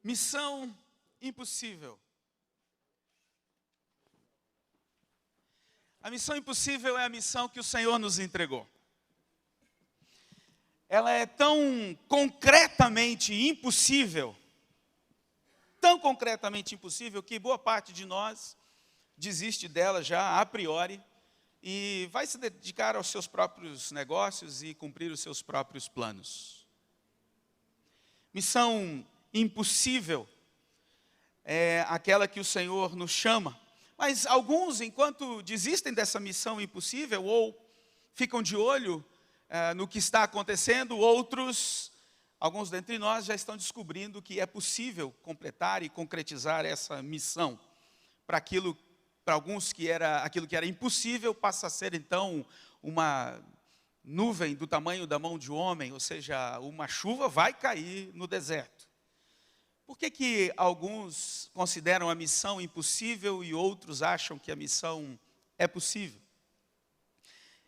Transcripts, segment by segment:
Missão impossível. A missão impossível é a missão que o Senhor nos entregou. Ela é tão concretamente impossível, que boa parte de nós desiste dela já a priori e vai se dedicar aos seus próprios negócios e cumprir os seus próprios planos. Missão impossível é aquela que o Senhor nos chama, mas alguns, enquanto desistem dessa missão impossível ou ficam de olho no que está acontecendo, alguns dentre nós já estão descobrindo que é possível completar e concretizar essa missão. Para alguns aquilo que era impossível passa a ser então uma nuvem do tamanho da mão de um homem, ou seja, uma chuva vai cair no deserto. Por que alguns consideram a missão impossível e outros acham que a missão é possível?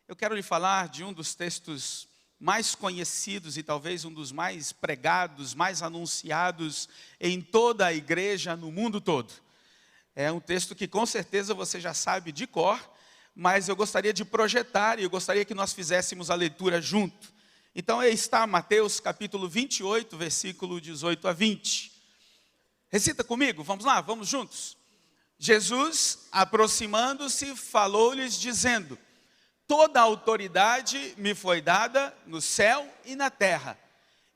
Eu quero lhe falar de um dos textos mais conhecidos e talvez um dos mais pregados, mais anunciados em toda a igreja no mundo todo. É um texto que com certeza você já sabe de cor, mas eu gostaria de projetar e eu gostaria que nós fizéssemos a leitura junto. Então aí está Mateus capítulo 28, versículo 18 a 20. Recita comigo, vamos lá, vamos juntos. Jesus, aproximando-se, falou-lhes dizendo: toda a autoridade me foi dada no céu e na terra.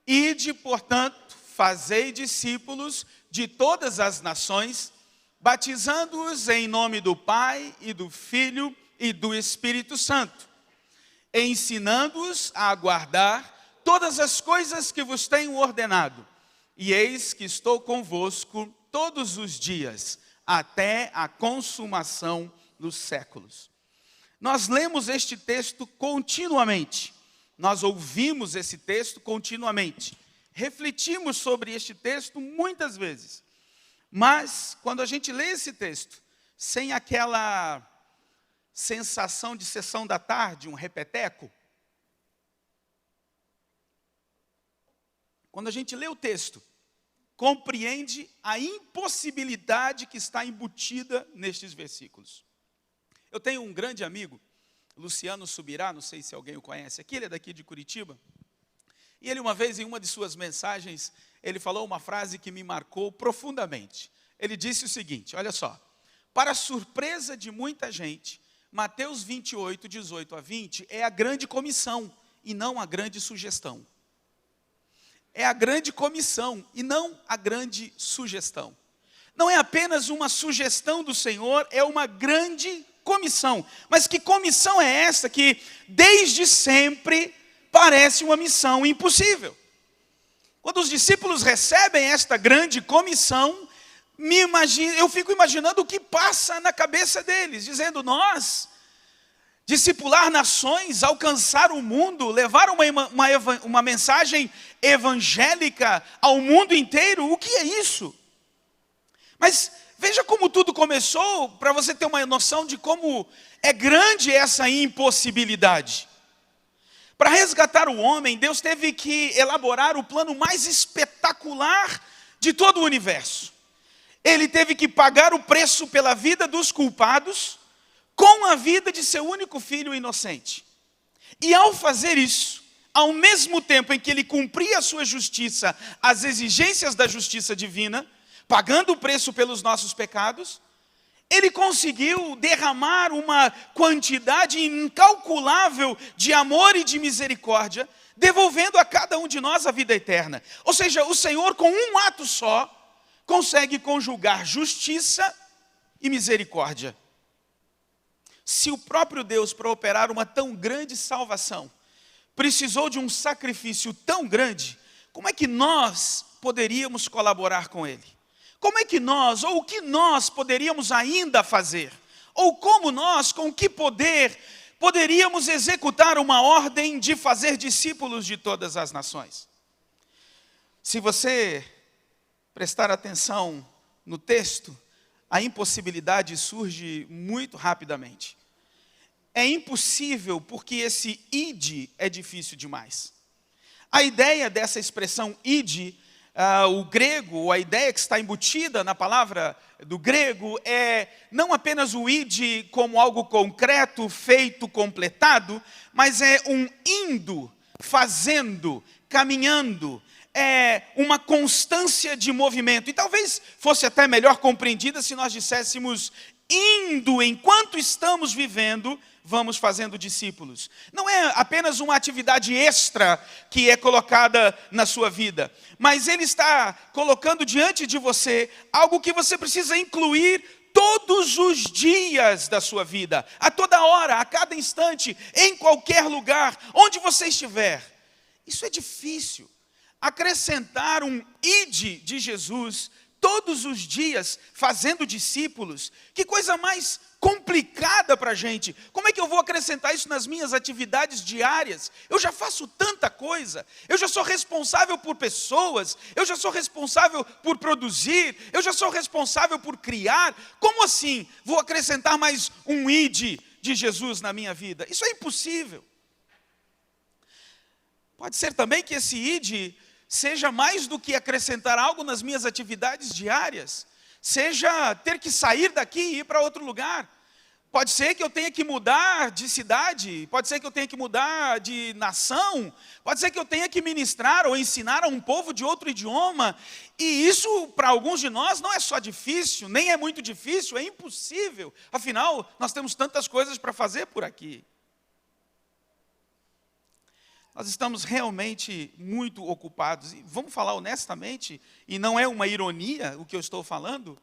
Ide, portanto, fazei discípulos de todas as nações, batizando-os em nome do Pai e do Filho e do Espírito Santo, ensinando-os a guardar todas as coisas que vos tenho ordenado. E eis que estou convosco todos os dias, até a consumação dos séculos. Nós lemos este texto continuamente, nós ouvimos esse texto continuamente, refletimos sobre este texto muitas vezes. Mas, quando a gente lê esse texto, sem aquela sensação de sessão da tarde, um repeteco, quando a gente lê o texto, compreende a impossibilidade que está embutida nestes versículos. Eu tenho um grande amigo, Luciano Subirá, não sei se alguém o conhece aqui, ele é daqui de Curitiba. E ele uma vez, em uma de suas mensagens, ele falou uma frase que me marcou profundamente. Ele disse o seguinte, olha só: para a surpresa de muita gente, Mateus 28, 18 a 20 é a grande comissão e não a grande sugestão. É a grande comissão e não a grande sugestão. Não é apenas uma sugestão do Senhor, é uma grande comissão. Mas que comissão é essa que desde sempre parece uma missão impossível? Quando os discípulos recebem esta grande comissão, eu fico imaginando o que passa na cabeça deles, dizendo: nós, discipular nações, alcançar o mundo, levar uma mensagem evangélica ao mundo inteiro, o que é isso? Mas veja como tudo começou, para você ter uma noção de como é grande essa impossibilidade. Para resgatar o homem, Deus teve que elaborar o plano mais espetacular de todo o universo. Ele teve que pagar o preço pela vida dos culpados, com a vida de seu único filho inocente. E ao fazer isso, ao mesmo tempo em que ele cumpria a sua justiça, as exigências da justiça divina, pagando o preço pelos nossos pecados, ele conseguiu derramar uma quantidade incalculável de amor e de misericórdia, devolvendo a cada um de nós a vida eterna. Ou seja, o Senhor, com um ato só, consegue conjugar justiça e misericórdia. Se o próprio Deus, para operar uma tão grande salvação, precisou de um sacrifício tão grande, como é que nós poderíamos colaborar com Ele? Como é que nós, ou o que nós poderíamos ainda fazer? Ou como nós, com que poder, poderíamos executar uma ordem de fazer discípulos de todas as nações? Se você prestar atenção no texto, a impossibilidade surge muito rapidamente. É impossível porque esse ide é difícil demais. A ideia dessa expressão ide o grego, a ideia que está embutida na palavra do grego é não apenas o ide como algo concreto, feito, completado, mas é um indo, fazendo, caminhando, é uma constância de movimento. E talvez fosse até melhor compreendida se nós disséssemos indo enquanto estamos vivendo, vamos fazendo discípulos. Não é apenas uma atividade extra que é colocada na sua vida, mas ele está colocando diante de você algo que você precisa incluir todos os dias da sua vida, a toda hora, a cada instante, em qualquer lugar, onde você estiver. Isso é difícil. Acrescentar um ide de Jesus todos os dias, fazendo discípulos, que coisa mais complicada para a gente. Como é que eu vou acrescentar isso nas minhas atividades diárias? Eu já faço tanta coisa, eu já sou responsável por pessoas, eu já sou responsável por produzir, eu já sou responsável por criar. Como assim vou acrescentar mais um ide de Jesus na minha vida? Isso é impossível. Pode ser também que esse ide seja mais do que acrescentar algo nas minhas atividades diárias, seja ter que sair daqui e ir para outro lugar. Pode ser que eu tenha que mudar de cidade, pode ser que eu tenha que mudar de nação, pode ser que eu tenha que ministrar ou ensinar a um povo de outro idioma. E isso, para alguns de nós, não é só difícil, nem é muito difícil, é impossível. Afinal, nós temos tantas coisas para fazer por aqui. Nós estamos realmente muito ocupados. E vamos falar honestamente, e não é uma ironia o que eu estou falando,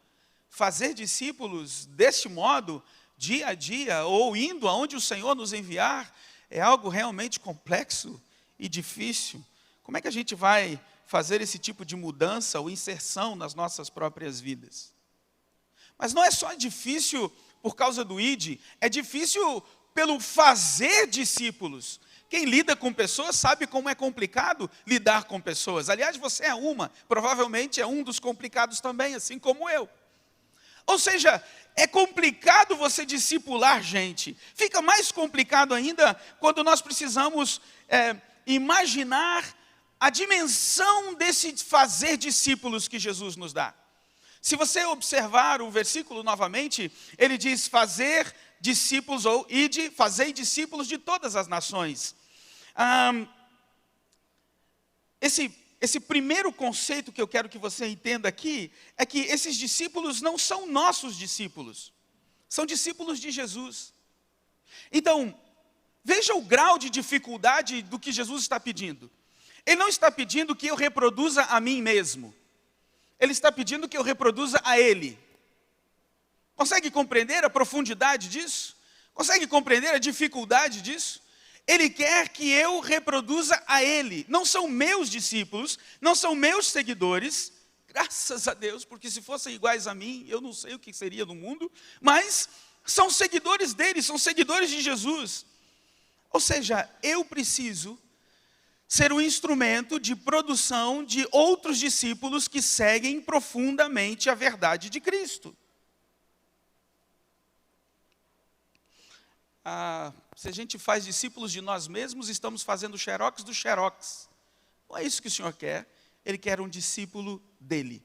fazer discípulos deste modo, dia a dia, ou indo aonde o Senhor nos enviar, é algo realmente complexo e difícil. Como é que a gente vai fazer esse tipo de mudança ou inserção nas nossas próprias vidas? Mas não é só difícil por causa do ide, é difícil pelo fazer discípulos. Quem lida com pessoas sabe como é complicado lidar com pessoas. Aliás, você é provavelmente é um dos complicados também, assim como eu. Ou seja, é complicado você discipular gente. Fica mais complicado ainda quando nós precisamos imaginar a dimensão desse fazer discípulos que Jesus nos dá. Se você observar o versículo novamente, ele diz fazer discípulos, ou ide, fazei discípulos de todas as nações. Esse primeiro conceito que eu quero que você entenda aqui é que esses discípulos não são nossos discípulos, são discípulos de Jesus. Então, veja o grau de dificuldade do que Jesus está pedindo. Ele não está pedindo que eu reproduza a mim mesmo, ele está pedindo que eu reproduza a Ele. Consegue compreender a profundidade disso? Consegue compreender a dificuldade disso? Ele quer que eu reproduza a Ele. Não são meus discípulos, não são meus seguidores, graças a Deus, porque se fossem iguais a mim, eu não sei o que seria do mundo, mas são seguidores dele, são seguidores de Jesus. Ou seja, eu preciso ser um instrumento de produção de outros discípulos que seguem profundamente a verdade de Cristo. Se a gente faz discípulos de nós mesmos, estamos fazendo xerox do xerox. Não é isso que o Senhor quer. Ele quer um discípulo dele.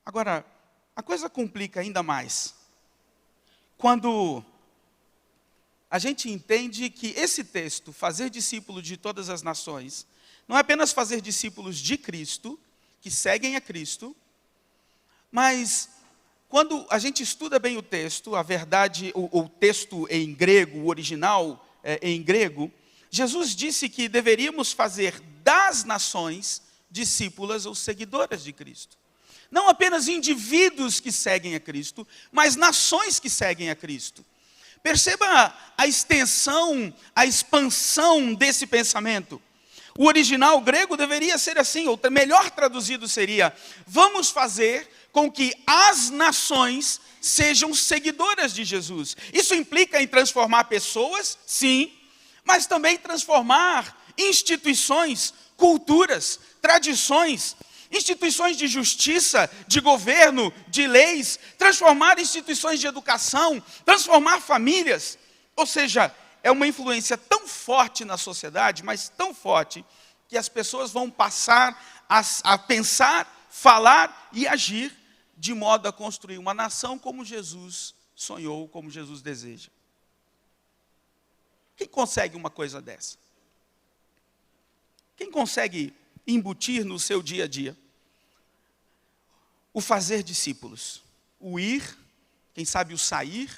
Agora, a coisa complica ainda mais quando a gente entende que esse texto, fazer discípulo de todas as nações, não é apenas fazer discípulos de Cristo, que seguem a Cristo, mas quando a gente estuda bem o texto, a verdade, o texto em grego, o original em grego, Jesus disse que deveríamos fazer das nações discípulas ou seguidoras de Cristo. Não apenas indivíduos que seguem a Cristo, mas nações que seguem a Cristo. Perceba a extensão, a expansão desse pensamento. O original grego deveria ser assim, ou melhor traduzido seria: vamos fazer com que as nações sejam seguidoras de Jesus. Isso implica em transformar pessoas, sim, mas também transformar instituições, culturas, tradições, instituições de justiça, de governo, de leis, transformar instituições de educação, transformar famílias. Ou seja, é uma influência tão forte na sociedade, mas tão forte, que as pessoas vão passar a pensar, falar e agir de modo a construir uma nação como Jesus sonhou, como Jesus deseja. Quem consegue uma coisa dessa? Quem consegue embutir no seu dia a dia o fazer discípulos? O ir, quem sabe o sair,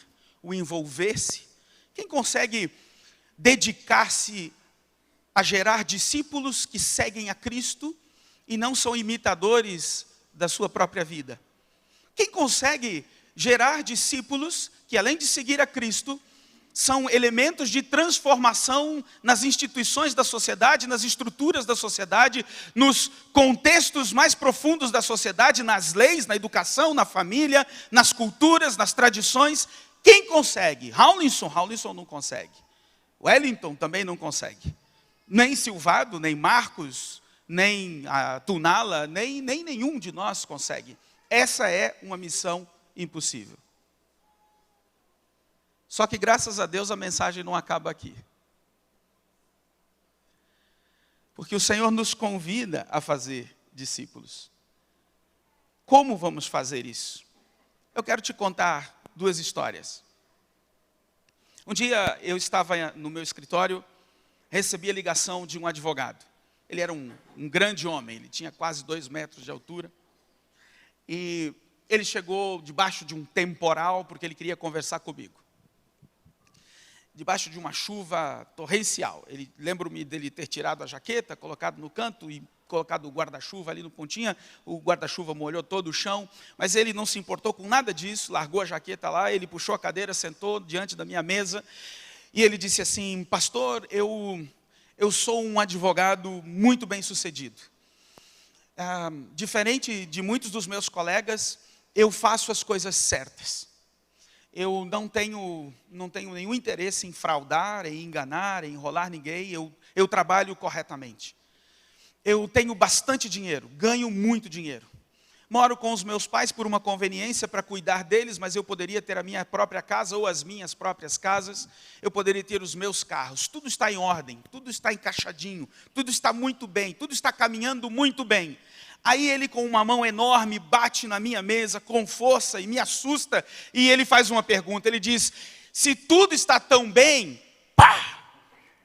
o envolver-se? Quem consegue dedicar-se a gerar discípulos que seguem a Cristo e não são imitadores da sua própria vida? Quem consegue gerar discípulos que, além de seguir a Cristo, são elementos de transformação nas instituições da sociedade, nas estruturas da sociedade, nos contextos mais profundos da sociedade, nas leis, na educação, na família, nas culturas, nas tradições? Quem consegue? Rawlinson não consegue. Wellington também não consegue. Nem Silvado, nem Marcos, nem a Tunala, nem nenhum de nós consegue. Essa é uma missão impossível. Só que, graças a Deus, a mensagem não acaba aqui. Porque o Senhor nos convida a fazer discípulos. Como vamos fazer isso? Eu quero te contar 2 histórias. Um dia eu estava no meu escritório, recebi a ligação de um advogado. Ele era um grande homem, ele tinha quase 2 metros de altura. E ele chegou debaixo de um temporal, porque ele queria conversar comigo. Debaixo de uma chuva torrencial. Lembro-me dele ter tirado a jaqueta, colocado no canto e colocado o guarda-chuva ali no pontinha. O guarda-chuva molhou todo o chão, mas ele não se importou com nada disso, largou a jaqueta lá, ele puxou a cadeira, sentou diante da minha mesa, e ele disse assim: pastor, eu sou um advogado muito bem sucedido. Diferente de muitos dos meus colegas, eu faço as coisas certas. Eu não tenho nenhum interesse em fraudar, em enganar, em enrolar ninguém. Eu trabalho corretamente. Eu tenho bastante dinheiro, ganho muito dinheiro. Moro com os meus pais por uma conveniência para cuidar deles, mas eu poderia ter a minha própria casa ou as minhas próprias casas. Eu poderia ter os meus carros. Tudo está em ordem, tudo está encaixadinho, tudo está muito bem, tudo está caminhando muito bem. Aí ele, com uma mão enorme, bate na minha mesa com força e me assusta, e ele faz uma pergunta. Ele diz: se tudo está tão bem,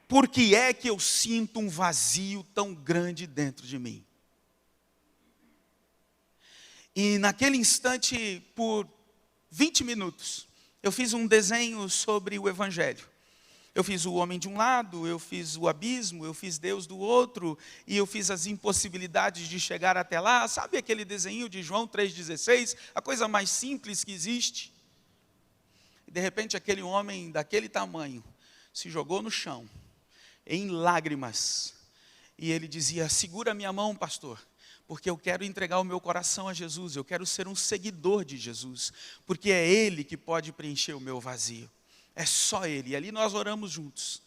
por que é que eu sinto um vazio tão grande dentro de mim? E naquele instante, por 20 minutos, eu fiz um desenho sobre o Evangelho. Eu fiz o homem de um lado, eu fiz o abismo, eu fiz Deus do outro, e eu fiz as impossibilidades de chegar até lá. Sabe aquele desenho de João 3,16? A coisa mais simples que existe. E de repente aquele homem daquele tamanho se jogou no chão, em lágrimas. E ele dizia: segura minha mão, pastor, porque eu quero entregar o meu coração a Jesus. Eu quero ser um seguidor de Jesus, porque é Ele que pode preencher o meu vazio. É só Ele. E ali nós oramos juntos.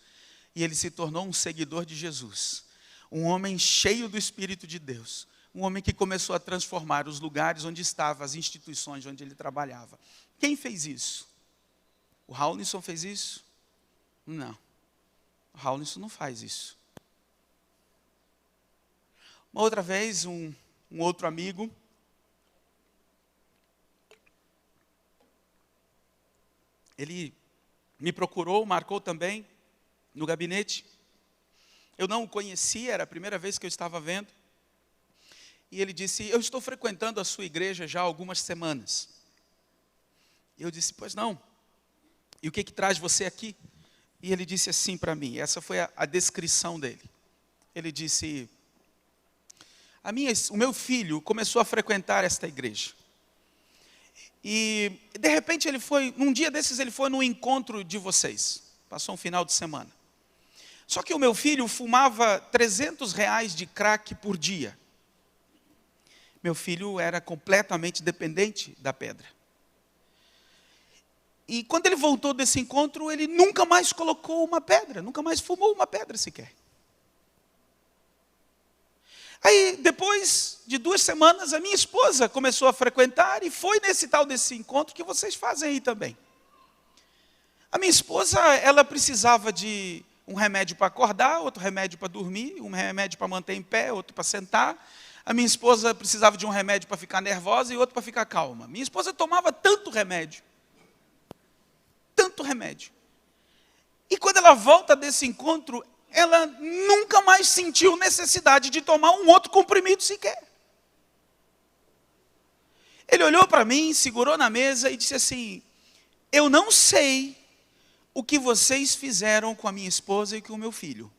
E ele se tornou um seguidor de Jesus. Um homem cheio do Espírito de Deus. Um homem que começou a transformar os lugares onde estava, as instituições onde ele trabalhava. Quem fez isso? O Rawlinson fez isso? Não. O Rawlinson não faz isso. Uma outra vez, um outro amigo, ele me procurou, marcou também no gabinete. Eu não o conhecia, era a primeira vez que eu estava vendo. E ele disse: eu estou frequentando a sua igreja já há algumas semanas. E eu disse: pois não. E o que traz você aqui? E ele disse assim para mim, essa foi a descrição dele. Ele disse: o meu filho começou a frequentar esta igreja. E, de repente, num dia desses, ele foi no encontro de vocês. Passou um final de semana. Só que o meu filho fumava R$300 de crack por dia. Meu filho era completamente dependente da pedra. E quando ele voltou desse encontro, ele nunca mais colocou uma pedra, nunca mais fumou uma pedra sequer. Aí, depois de 2 semanas, a minha esposa começou a frequentar e foi nesse encontro que vocês fazem aí também. A minha esposa, ela precisava de Um remédio para acordar, outro remédio para dormir, um remédio para manter em pé, outro para sentar. A minha esposa precisava de um remédio para ficar nervosa e outro para ficar calma. Minha esposa tomava tanto remédio. Tanto remédio. E quando ela volta desse encontro, ela nunca mais sentiu necessidade de tomar um outro comprimido sequer. Ele olhou para mim, segurou na mesa e disse assim: eu não sei o que vocês fizeram com a minha esposa e com o meu filho,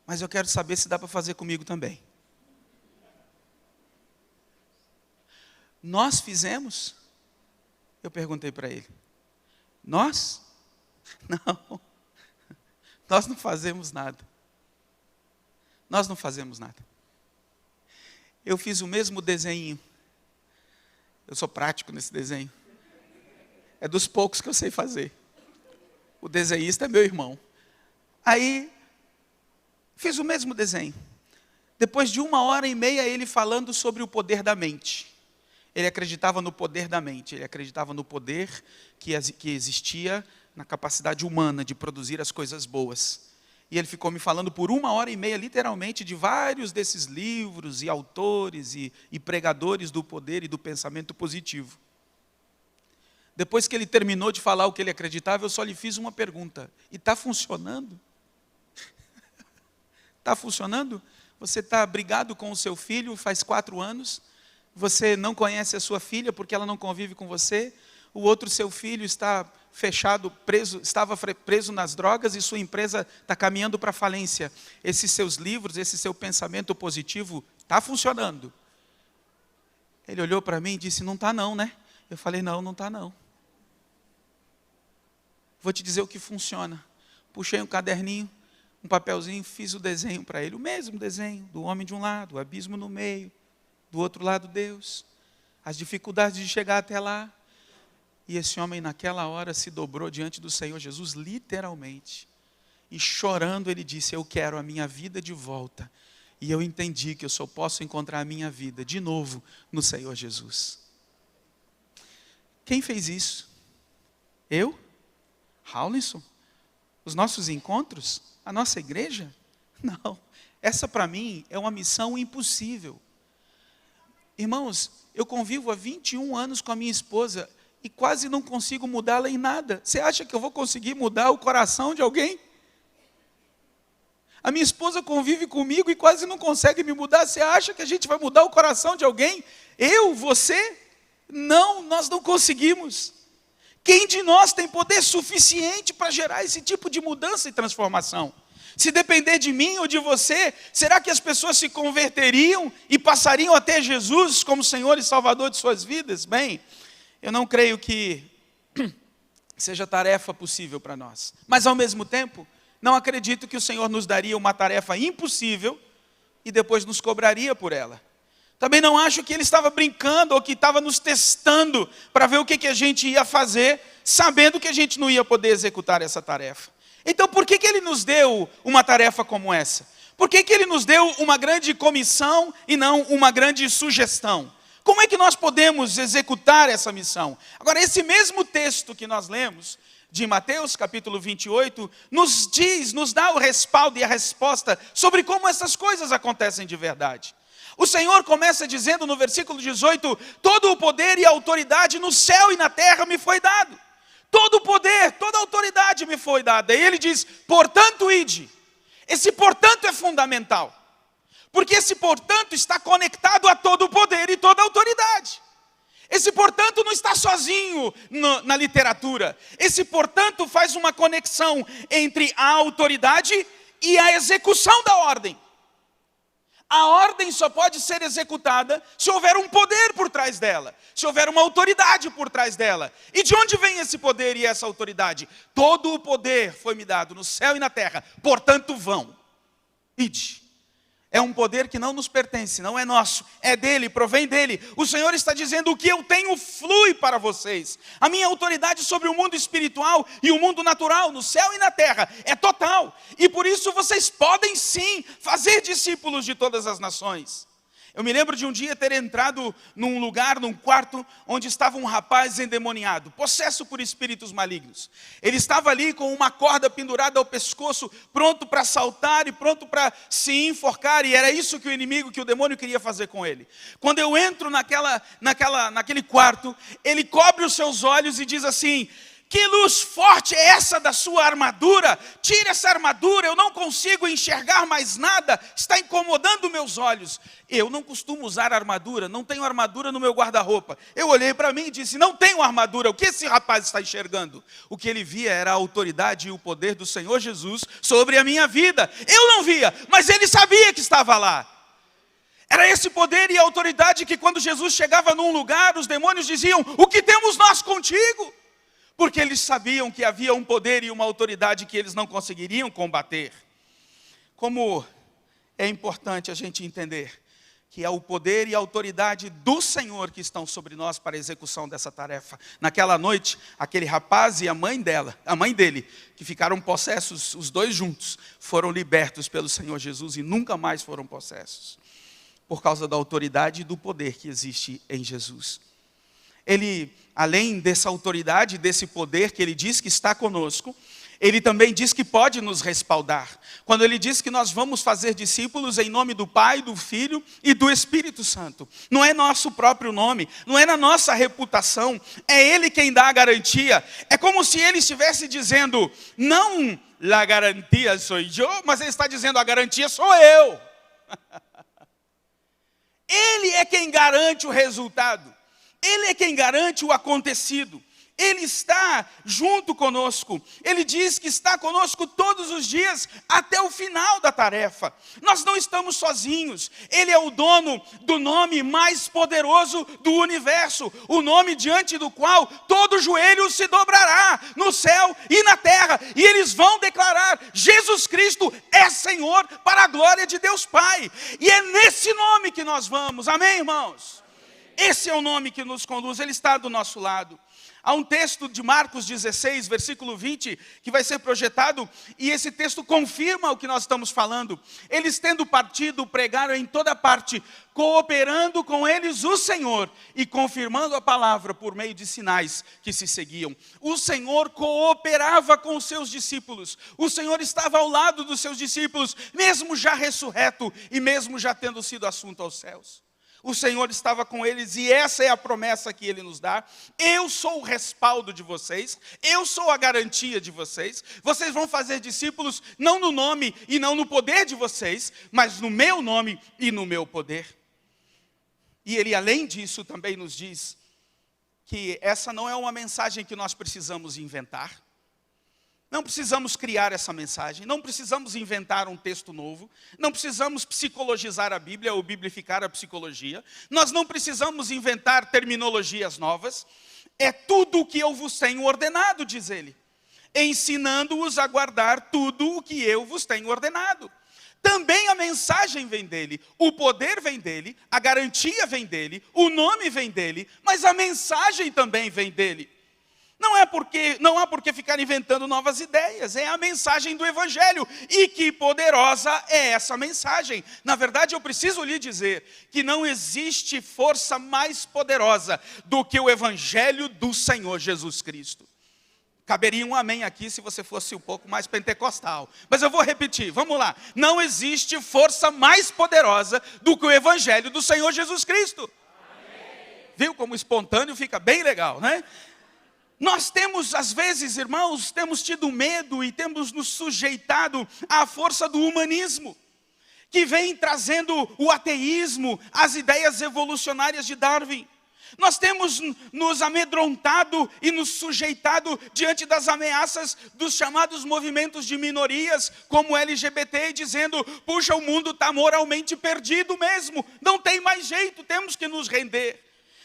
mas eu quero saber se dá para fazer comigo também. Nós fizemos? Eu perguntei para ele. Nós? Não. Nós não fazemos nada. Nós não fazemos nada. Eu fiz o mesmo desenho. Eu sou prático nesse desenho. É dos poucos que eu sei fazer. O desenhista é meu irmão. Aí, fiz o mesmo desenho. Depois de 1h30, ele falando sobre o poder da mente. Ele acreditava no poder da mente. Ele acreditava no poder que existia na capacidade humana de produzir as coisas boas. E ele ficou me falando por 1h30, literalmente, de vários desses livros e autores e pregadores do poder e do pensamento positivo. Depois que ele terminou de falar o que ele acreditava, eu só lhe fiz uma pergunta. E está funcionando? Está funcionando? Você está brigado com o seu filho faz 4 anos? Você não conhece a sua filha porque ela não convive com você? O outro seu filho está fechado, estava preso nas drogas e sua empresa está caminhando para a falência. Esses seus livros, esse seu pensamento positivo está funcionando? Ele olhou para mim e disse: não está não, né? Eu falei: não está não. Vou te dizer o que funciona. Puxei um caderninho, um papelzinho, fiz o desenho para ele. O mesmo desenho, do homem de um lado, o abismo no meio, do outro lado Deus. As dificuldades de chegar até lá. E esse homem naquela hora se dobrou diante do Senhor Jesus, literalmente. E chorando ele disse: eu quero a minha vida de volta. E eu entendi que eu só posso encontrar a minha vida de novo no Senhor Jesus. Quem fez isso? Eu? Haulinson? Os nossos encontros? A nossa igreja? Não. Essa para mim é uma missão impossível. Irmãos, eu convivo há 21 anos com a minha esposa e quase não consigo mudá-la em nada. Você acha que eu vou conseguir mudar o coração de alguém? A minha esposa convive comigo e quase não consegue me mudar. Você acha que a gente vai mudar o coração de alguém? Eu? Você? Não, nós não conseguimos. Quem de nós tem poder suficiente para gerar esse tipo de mudança e transformação? Se depender de mim ou de você, será que as pessoas se converteriam e passariam a ter Jesus como Senhor e Salvador de suas vidas? Bem, eu não creio que seja tarefa possível para nós. Mas, ao mesmo tempo, não acredito que o Senhor nos daria uma tarefa impossível e depois nos cobraria por ela. Também não acho que Ele estava brincando ou que estava nos testando para ver o que a gente ia fazer, sabendo que a gente não ia poder executar essa tarefa. Então, por que Ele nos deu uma tarefa como essa? Por que Ele nos deu uma grande comissão e não uma grande sugestão? Como é que nós podemos executar essa missão? Agora, esse mesmo texto que nós lemos, de Mateus capítulo 28, nos dá o respaldo e a resposta sobre como essas coisas acontecem de verdade. O Senhor começa dizendo no versículo 18, todo o poder e a autoridade no céu e na terra me foi dado. Todo o poder, toda a autoridade me foi dada. E Ele diz, portanto ide. Esse portanto é fundamental. Porque esse portanto está conectado a todo o poder e toda a autoridade. Esse portanto não está sozinho na literatura. Esse portanto faz uma conexão entre a autoridade e a execução da ordem. A ordem só pode ser executada se houver um poder por trás dela, se houver uma autoridade por trás dela. E de onde vem esse poder e essa autoridade? Todo o poder foi me dado no céu e na terra, portanto vão. Ide. É um poder que não nos pertence, não é nosso, é dele, provém dele. O Senhor está dizendo, o que eu tenho flui para vocês. A minha autoridade sobre o mundo espiritual e o mundo natural, no céu e na terra, é total. E por isso vocês podem sim fazer discípulos de todas as nações. Eu me lembro de um dia ter entrado num lugar, num quarto, onde estava um rapaz endemoniado, possesso por espíritos malignos. Ele estava ali com uma corda pendurada ao pescoço, pronto para saltar e pronto para se enforcar, e era isso que o inimigo, que o demônio queria fazer com ele. Quando eu entro naquele quarto, ele cobre os seus olhos e diz assim: que luz forte é essa da sua armadura? Tira essa armadura, eu não consigo enxergar mais nada, está incomodando meus olhos. Eu não costumo usar armadura, não tenho armadura no meu guarda-roupa. Eu olhei para mim e disse: não tenho armadura, o que esse rapaz está enxergando? O que ele via era a autoridade e o poder do Senhor Jesus sobre a minha vida. Eu não via, mas ele sabia que estava lá. Era esse poder e autoridade que quando Jesus chegava num lugar, os demônios diziam: o que temos nós contigo? Porque eles sabiam que havia um poder e uma autoridade que eles não conseguiriam combater. Como é importante a gente entender que é o poder e a autoridade do Senhor que estão sobre nós para a execução dessa tarefa. Naquela noite, aquele rapaz e a mãe dele, que ficaram possessos, os dois juntos, foram libertos pelo Senhor Jesus e nunca mais foram possessos, por causa da autoridade e do poder que existe em Jesus. Ele, além dessa autoridade, desse poder que ele diz que está conosco, ele também diz que pode nos respaldar. Quando ele diz que nós vamos fazer discípulos em nome do Pai, do Filho e do Espírito Santo. Não é nosso próprio nome, não é na nossa reputação, é Ele quem dá a garantia. É como se Ele estivesse dizendo: não la garantia sou eu, mas Ele está dizendo: a garantia sou eu. Ele é quem garante o resultado. Ele é quem garante o acontecido. Ele está junto conosco. Ele diz que está conosco todos os dias até o final da tarefa. Nós não estamos sozinhos. Ele é o dono do nome mais poderoso do universo. O nome diante do qual todo joelho se dobrará no céu e na terra. E eles vão declarar: Jesus Cristo é Senhor, para a glória de Deus Pai. E é nesse nome que nós vamos. Amém, irmãos? Esse é o nome que nos conduz. Ele está do nosso lado. Há um texto de Marcos 16, versículo 20, que vai ser projetado, e esse texto confirma o que nós estamos falando. Eles, tendo partido, pregaram em toda parte, cooperando com eles o Senhor, e confirmando a palavra por meio de sinais que se seguiam. O Senhor cooperava com os seus discípulos. O Senhor estava ao lado dos seus discípulos, mesmo já ressurreto, e mesmo já tendo sido assunto aos céus. O Senhor estava com eles, e essa é a promessa que Ele nos dá. Eu sou o respaldo de vocês, eu sou a garantia de vocês. Vocês vão fazer discípulos, não no nome e não no poder de vocês, mas no meu nome e no meu poder. E Ele, além disso, também nos diz que essa não é uma mensagem que nós precisamos inventar. Não precisamos criar essa mensagem, não precisamos inventar um texto novo, não precisamos psicologizar a Bíblia ou biblificar a psicologia, nós não precisamos inventar terminologias novas. É tudo o que eu vos tenho ordenado, diz ele, ensinando-os a guardar tudo o que eu vos tenho ordenado. Também a mensagem vem dele, o poder vem dele, a garantia vem dele, o nome vem dele, mas a mensagem também vem dele. Não há por que ficar inventando novas ideias, é a mensagem do Evangelho. E que poderosa é essa mensagem. Na verdade, eu preciso lhe dizer que não existe força mais poderosa do que o Evangelho do Senhor Jesus Cristo. Caberia um amém aqui se você fosse um pouco mais pentecostal. Mas eu vou repetir, vamos lá. Não existe força mais poderosa do que o Evangelho do Senhor Jesus Cristo. Amém. Viu como espontâneo fica bem legal, né? Nós temos, às vezes, irmãos, temos tido medo e temos nos sujeitado à força do humanismo, que vem trazendo o ateísmo, as ideias evolucionárias de Darwin. Nós temos nos amedrontado e nos sujeitado diante das ameaças dos chamados movimentos de minorias, como LGBT, dizendo: puxa, o mundo está moralmente perdido mesmo, não tem mais jeito, temos que nos render.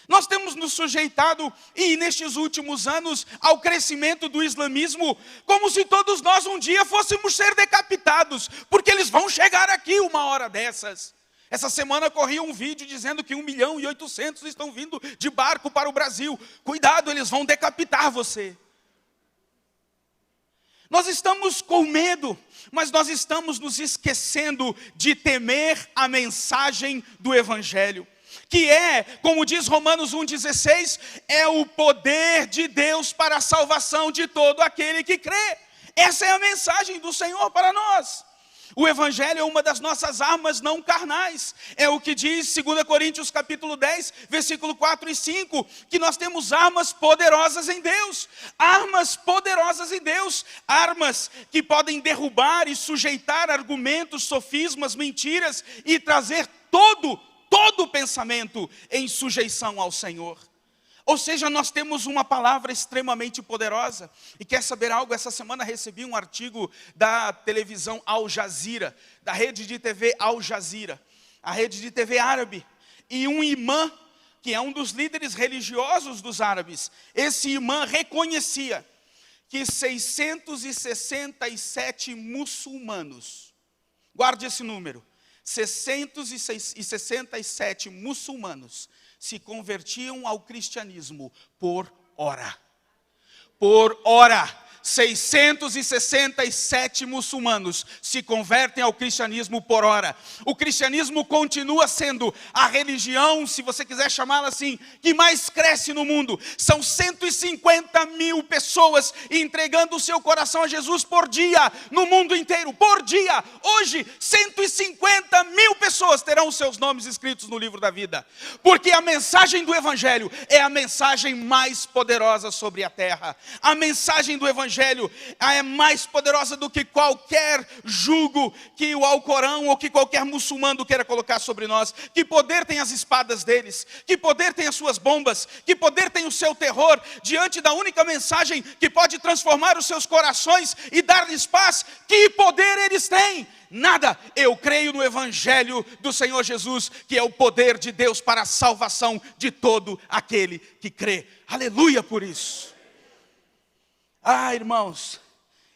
Nós temos nos sujeitado, e nestes últimos anos, ao crescimento do islamismo, como se todos nós um dia fôssemos ser decapitados, porque eles vão chegar aqui uma hora dessas. Essa semana corria um vídeo dizendo que 1.800.000 estão vindo de barco para o Brasil. Cuidado, eles vão decapitar você. Nós estamos com medo, mas nós estamos nos esquecendo de temer a mensagem do Evangelho, que é, como diz Romanos 1,16, é o poder de Deus para a salvação de todo aquele que crê. Essa é a mensagem do Senhor para nós. O Evangelho é uma das nossas armas não carnais. É o que diz 2 Coríntios capítulo 10, versículo 4 e 5, que nós temos armas poderosas em Deus. Armas poderosas em Deus. Armas que podem derrubar e sujeitar argumentos, sofismas, mentiras e trazer todo pensamento em sujeição ao Senhor. Ou seja, nós temos uma palavra extremamente poderosa. E quer saber algo? Essa semana recebi um artigo da televisão Al Jazeera, da rede de TV Al Jazeera, a rede de TV árabe. E um imã, que é um dos líderes religiosos dos árabes, esse imã reconhecia que 667 muçulmanos, guarde esse número, 667 muçulmanos se convertiam ao cristianismo por hora. Por hora, 667 muçulmanos se convertem ao cristianismo por hora. O cristianismo continua sendo a religião, se você quiser chamá-la assim, que mais cresce no mundo. São 150 mil pessoas entregando o seu coração a Jesus por dia, no mundo inteiro, por dia. Hoje, 150 mil pessoas terão os seus nomes escritos no livro da vida. Porque a mensagem do Evangelho é a mensagem mais poderosa sobre a terra. A mensagem do Evangelho é mais poderosa do que qualquer jugo que o Alcorão ou que qualquer muçulmano queira colocar sobre nós. Que poder tem as espadas deles, que poder tem as suas bombas, que poder tem o seu terror, diante da única mensagem que pode transformar os seus corações e dar-lhes paz. Que poder eles têm? Nada. Eu creio no Evangelho do Senhor Jesus, que é o poder de Deus para a salvação de todo aquele que crê. Aleluia por isso. Irmãos,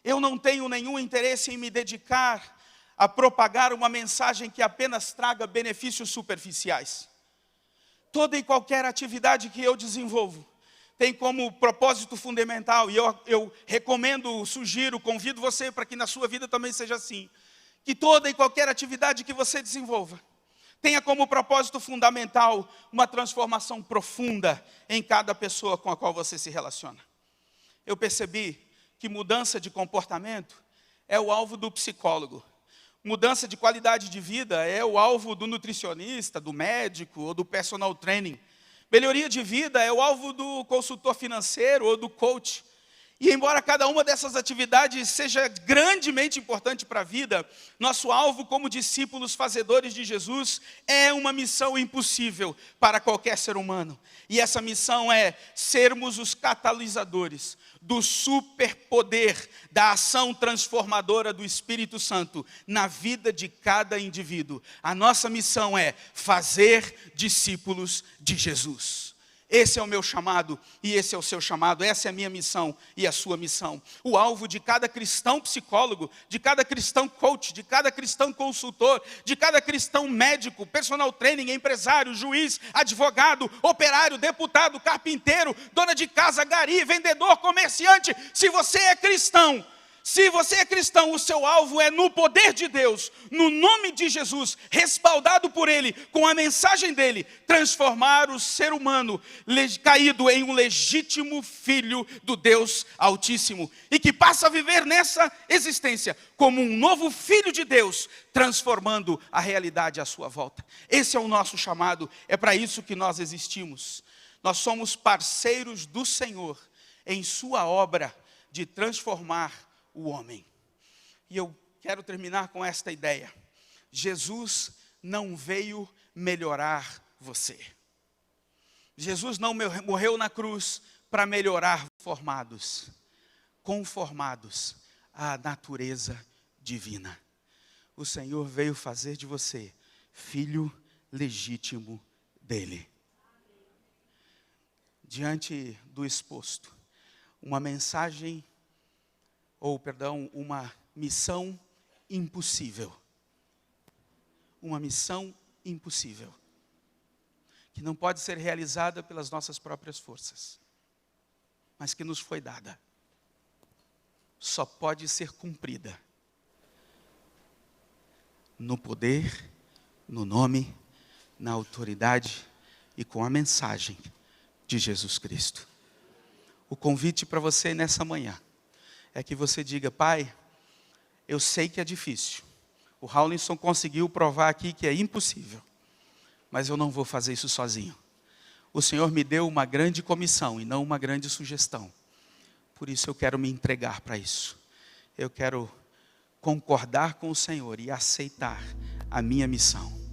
eu não tenho nenhum interesse em me dedicar a propagar uma mensagem que apenas traga benefícios superficiais. Toda e qualquer atividade que eu desenvolvo tem como propósito fundamental, e eu recomendo, sugiro, convido você para que na sua vida também seja assim, que toda e qualquer atividade que você desenvolva tenha como propósito fundamental uma transformação profunda em cada pessoa com a qual você se relaciona. Eu percebi que mudança de comportamento é o alvo do psicólogo. Mudança de qualidade de vida é o alvo do nutricionista, do médico ou do personal training. Melhoria de vida é o alvo do consultor financeiro ou do coach. E embora cada uma dessas atividades seja grandemente importante para a vida, nosso alvo como discípulos fazedores de Jesus é uma missão impossível para qualquer ser humano. E essa missão é sermos os catalisadores do superpoder da ação transformadora do Espírito Santo na vida de cada indivíduo. A nossa missão é fazer discípulos de Jesus. Esse é o meu chamado e esse é o seu chamado, essa é a minha missão e a sua missão. O alvo de cada cristão psicólogo, de cada cristão coach, de cada cristão consultor, de cada cristão médico, personal training, empresário, juiz, advogado, operário, deputado, carpinteiro, dona de casa, gari, vendedor, comerciante. Se você é cristão, o seu alvo é no poder de Deus, no nome de Jesus, respaldado por Ele, com a mensagem dEle, transformar o ser humano caído em um legítimo filho do Deus Altíssimo, e que passa a viver nessa existência como um novo filho de Deus, transformando a realidade à sua volta. Esse é o nosso chamado, é para isso que nós existimos. Nós somos parceiros do Senhor em sua obra de transformar o homem. E eu quero terminar com esta ideia. Jesus não veio melhorar você. Jesus não morreu na cruz para melhorar formados, conformados à natureza divina. O Senhor veio fazer de você filho legítimo dele. Diante do exposto, uma missão impossível. Uma missão impossível, que não pode ser realizada pelas nossas próprias forças, mas que nos foi dada. só pode ser cumprida no poder, no nome, na autoridade e com a mensagem de Jesus Cristo. O convite para você nessa manhã é que você diga: Pai, eu sei que é difícil. O Rawlinson conseguiu provar aqui que é impossível, mas eu não vou fazer isso sozinho. O Senhor me deu uma grande comissão e não uma grande sugestão. Por isso eu quero me entregar para isso. Eu quero concordar com o Senhor e aceitar a minha missão.